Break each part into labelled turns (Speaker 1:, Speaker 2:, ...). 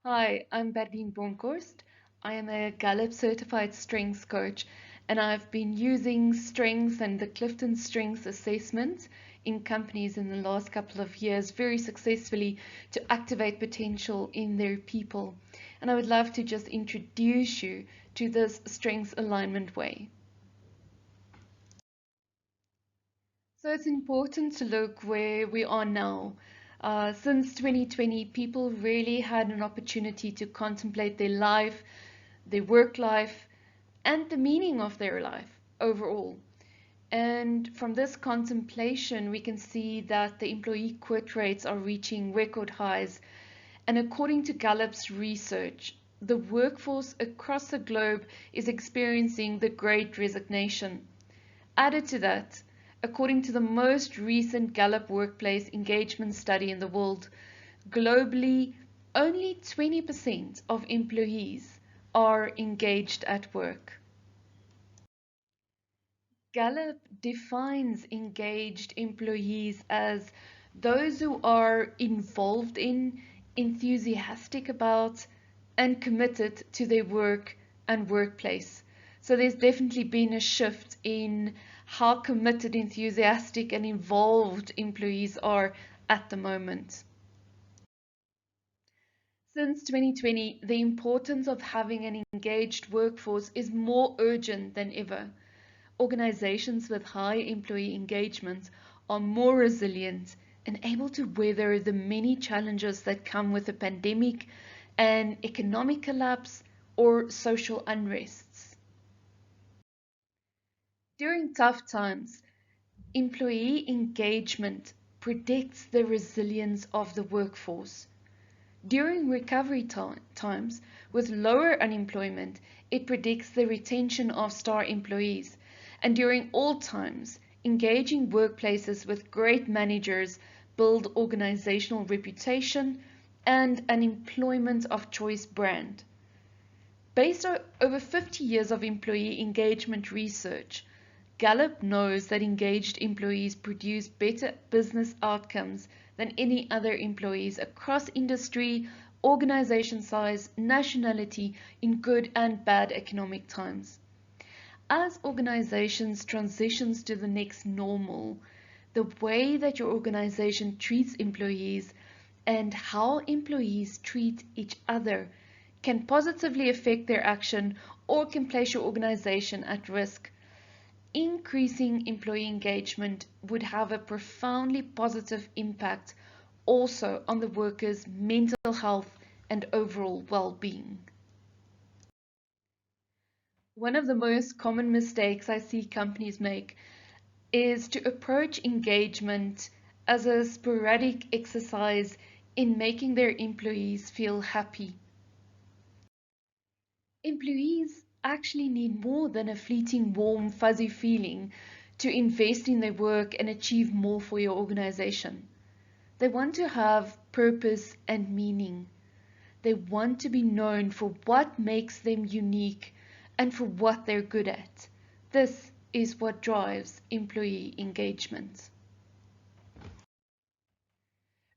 Speaker 1: Hi, I'm Berlin Bronkhorst. I am a Gallup certified strengths coach, and I've been using strengths and the CliftonStrengths assessment in companies in the last couple of years very successfully to activate potential in their people. And I would love to just introduce you to this strengths alignment way. So it's important to look where we are now. Since 2020, people really had an opportunity to contemplate their life, their work life, and the meaning of their life overall. And from this contemplation, we can see that the employee quit rates are reaching record highs. And according to Gallup's research, the workforce across the globe is experiencing the great resignation. Added to that, according to the most recent Gallup workplace engagement study in the world, globally, only 20% of employees are engaged at work. Gallup defines engaged employees as those who are involved in, enthusiastic about, and committed to their work and workplace. So there's definitely been a shift in how committed, enthusiastic, and involved employees are at the moment. Since 2020, the importance of having an engaged workforce is more urgent than ever. Organizations with high employee engagement are more resilient and able to weather the many challenges that come with a pandemic and economic collapse or social unrests. During tough times, employee engagement predicts the resilience of the workforce. During recovery times, with lower unemployment, it predicts the retention of star employees. And during all times, engaging workplaces with great managers build organizational reputation and an employment of choice brand. Based on over 50 years of employee engagement research, Gallup knows that engaged employees produce better business outcomes than any other employees across industry, organization size, nationality in good and bad economic times. As organizations transitions to the next normal, the way that your organization treats employees and how employees treat each other can positively affect their action or can place your organization at risk. Increasing employee engagement would have a profoundly positive impact also on the workers' mental health and overall well-being. One of the most common mistakes I see companies make is to approach engagement as a sporadic exercise in making their employees feel happy. Employees actually need more than a fleeting, warm, fuzzy feeling to invest in their work and achieve more for your organization. They want to have purpose and meaning. They want to be known for what makes them unique and for what they're good at. This is what drives employee engagement.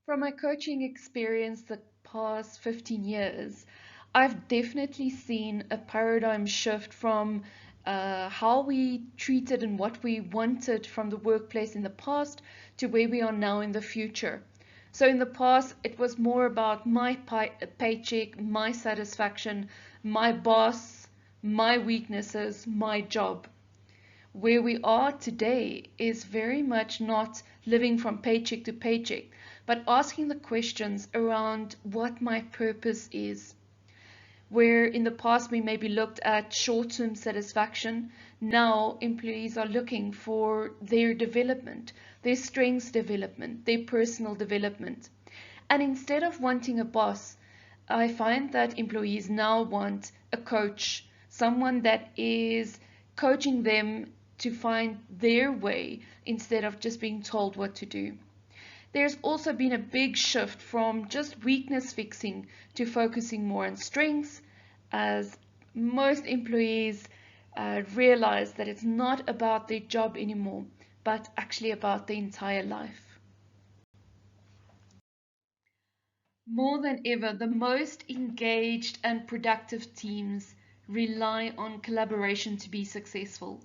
Speaker 1: From my coaching experience the past 15 years, I've definitely seen a paradigm shift from how we treated and what we wanted from the workplace in the past to where we are now in the future. So in the past, it was more about my paycheck, my satisfaction, my boss, my weaknesses, my job. Where we are today is very much not living from paycheck to paycheck, but asking the questions around what my purpose is. Where in the past we maybe looked at short-term satisfaction, now employees are looking for their development, their strengths development, their personal development. And instead of wanting a boss, I find that employees now want a coach, someone that is coaching them to find their way instead of just being told what to do. There's also been a big shift from just weakness fixing to focusing more on strengths, as most employees realize that it's not about their job anymore, but actually about their entire life. More than ever, the most engaged and productive teams rely on collaboration to be successful.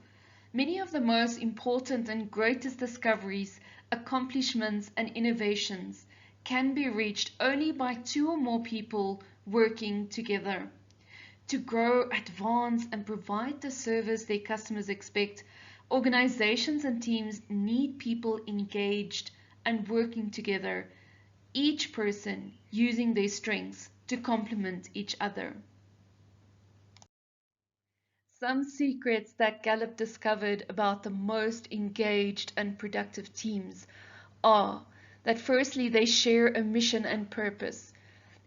Speaker 1: Many of the most important and greatest discoveries, accomplishments, and innovations can be reached only by two or more people working together. To grow, advance, and provide the service their customers expect, organizations and teams need people engaged and working together, each person using their strengths to complement each other. Some secrets that Gallup discovered about the most engaged and productive teams are that firstly, they share a mission and purpose.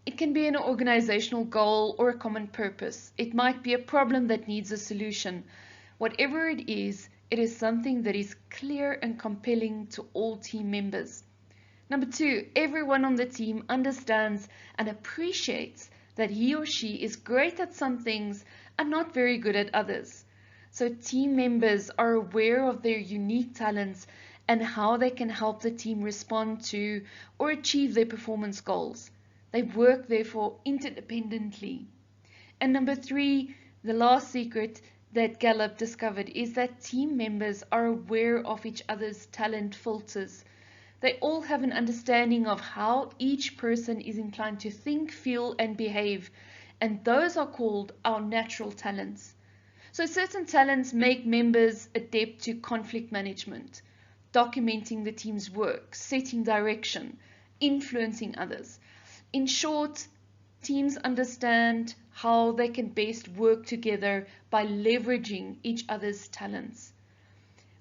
Speaker 1: It can be an organizational goal or a common purpose. It might be a problem that needs a solution. Whatever it is something that is clear and compelling to all team members. Number two, everyone on the team understands and appreciates that he or she is great at some things and not very good at others. So team members are aware of their unique talents and how they can help the team respond to or achieve their performance goals. They work therefore interdependently. And number three, the last secret that Gallup discovered is that team members are aware of each other's talent filters. They all have an understanding of how each person is inclined to think, feel, and behave, and those are called our natural talents. So certain talents make members adept to conflict management, documenting the team's work, setting direction, influencing others. In short, teams understand how they can best work together by leveraging each other's talents.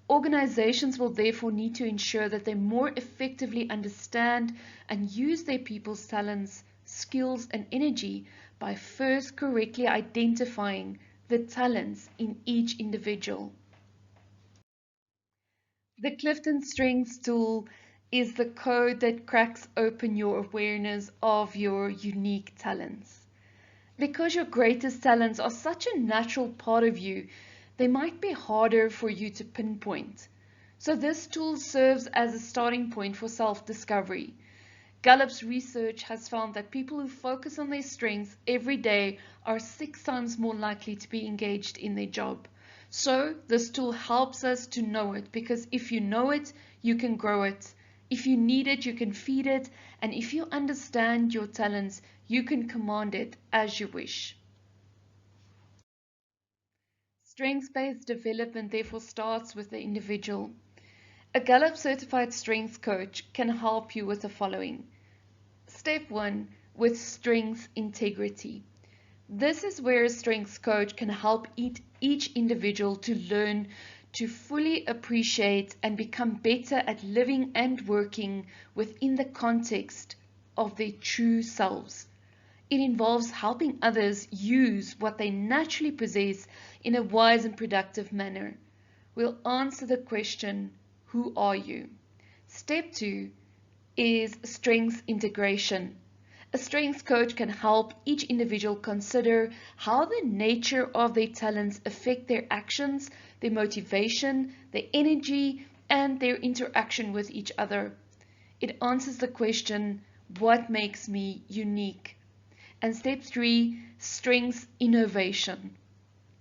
Speaker 1: Organizations will therefore need to ensure that they more effectively understand and use their people's talents, skills, and energy by first correctly identifying the talents in each individual. The CliftonStrengths tool is the code that cracks open your awareness of your unique talents. Because your greatest talents are such a natural part of you, they might be harder for you to pinpoint. So this tool serves as a starting point for self-discovery. Gallup's research has found that people who focus on their strengths every day are 6 times more likely to be engaged in their job. So this tool helps us to know it, because if you know it, you can grow it. If you need it, you can feed it. And if you understand your talents, you can command it as you wish. Strengths-based development therefore starts with the individual. A Gallup certified strengths coach can help you with the following. Step 1, with strengths integrity. This is where a strengths coach can help each individual to learn to fully appreciate and become better at living and working within the context of their true selves. It involves helping others use what they naturally possess in a wise and productive manner. We'll answer the question, who are you? Step 2 is strengths integration. A strengths coach can help each individual consider how the nature of their talents affect their actions, their motivation, their energy, and their interaction with each other. It answers the question, what makes me unique? And step 3, strengths innovation.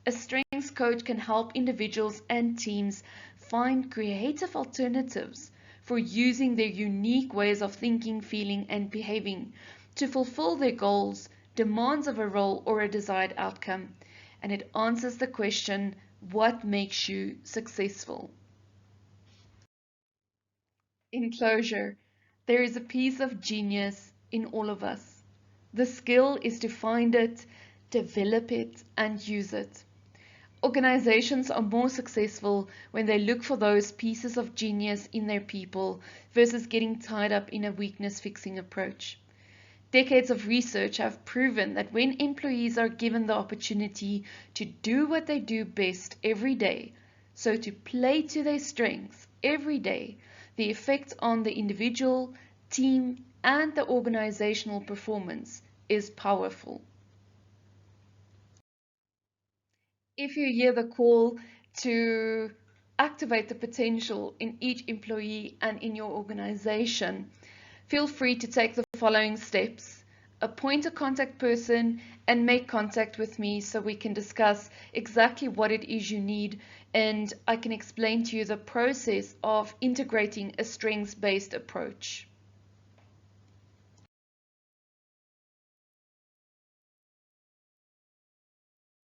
Speaker 1: A strengths coach can help individuals and teams find creative alternatives for using their unique ways of thinking, feeling, and behaving to fulfill their goals, demands of a role, or a desired outcome. And it answers the question, what makes you successful? In closure, there is a piece of genius in all of us. The skill is to find it, develop it, and use it. Organizations are more successful when they look for those pieces of genius in their people versus getting tied up in a weakness-fixing approach. Decades of research have proven that when employees are given the opportunity to do what they do best every day, so to play to their strengths every day, the effect on the individual, team, and the organizational performance is powerful. If you hear the call to activate the potential in each employee and in your organization, feel free to take the following steps. appoint a contact person and make contact with me so we can discuss exactly what it is you need, and I can explain to you the process of integrating a strengths-based approach.